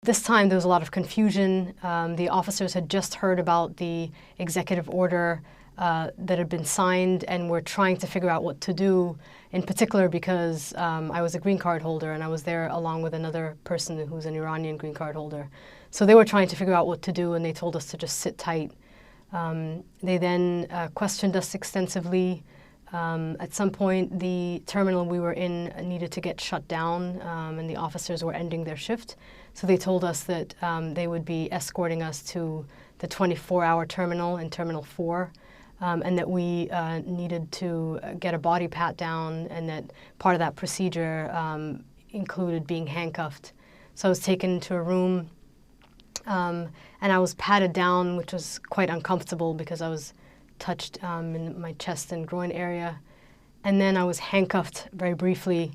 This time there was a lot of confusion. The officers had just heard about the executive order that had been signed and were trying to figure out what to do, in particular because I was a green card holder and I was there along with another person who's an Iranian green card holder. So they were trying to figure out what to do, and they told us to just sit tight. They then questioned us extensively. At some point, the terminal we were in needed to get shut down, and the officers were ending their shift. So they told us that they would be escorting us to the 24-hour terminal in Terminal 4, and that we needed to get a body pat down, and that part of that procedure included being handcuffed. So I was taken into a room, and I was patted down, which was quite uncomfortable because I was touched in my chest and groin area. And then I was handcuffed very briefly,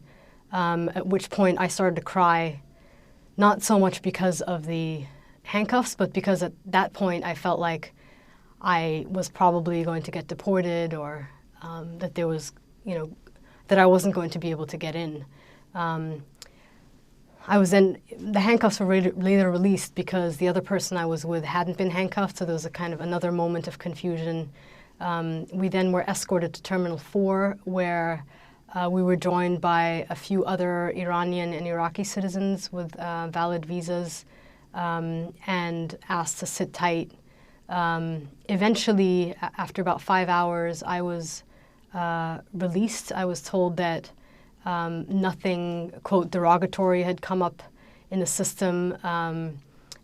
at which point I started to cry, not so much because of the handcuffs, but because at that point I felt like I was probably going to get deported, or that there was, that I wasn't going to be able to get in. The handcuffs were later released because the other person I was with hadn't been handcuffed, so there was a kind of another moment of confusion. We then were escorted to Terminal 4, where we were joined by a few other Iranian and Iraqi citizens with valid visas, and asked to sit tight. Eventually, after about 5 hours, I was released. I was told that nothing, quote, derogatory had come up in the system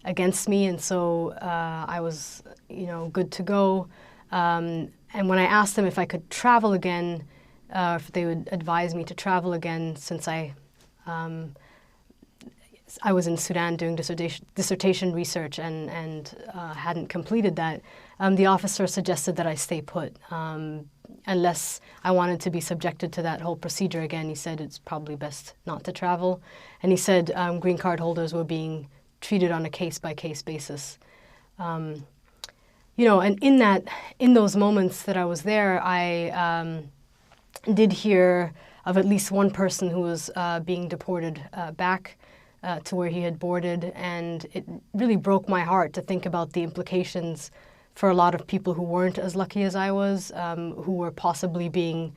against me, and so I was, good to go. And when I asked them if I could travel again, if they would advise me to travel again, since I was in Sudan doing dissertation research and hadn't completed that, the officer suggested that I stay put. Unless I wanted to be subjected to that whole procedure again, he said it's probably best not to travel. And he said green card holders were being treated on a case-by-case basis. And in those moments that I was there, I did hear of at least one person who was being deported back to where he had boarded, and it really broke my heart to think about the implications for a lot of people who weren't as lucky as I was, who were possibly being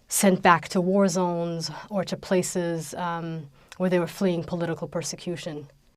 sent back to war zones or to places where they were fleeing political persecution.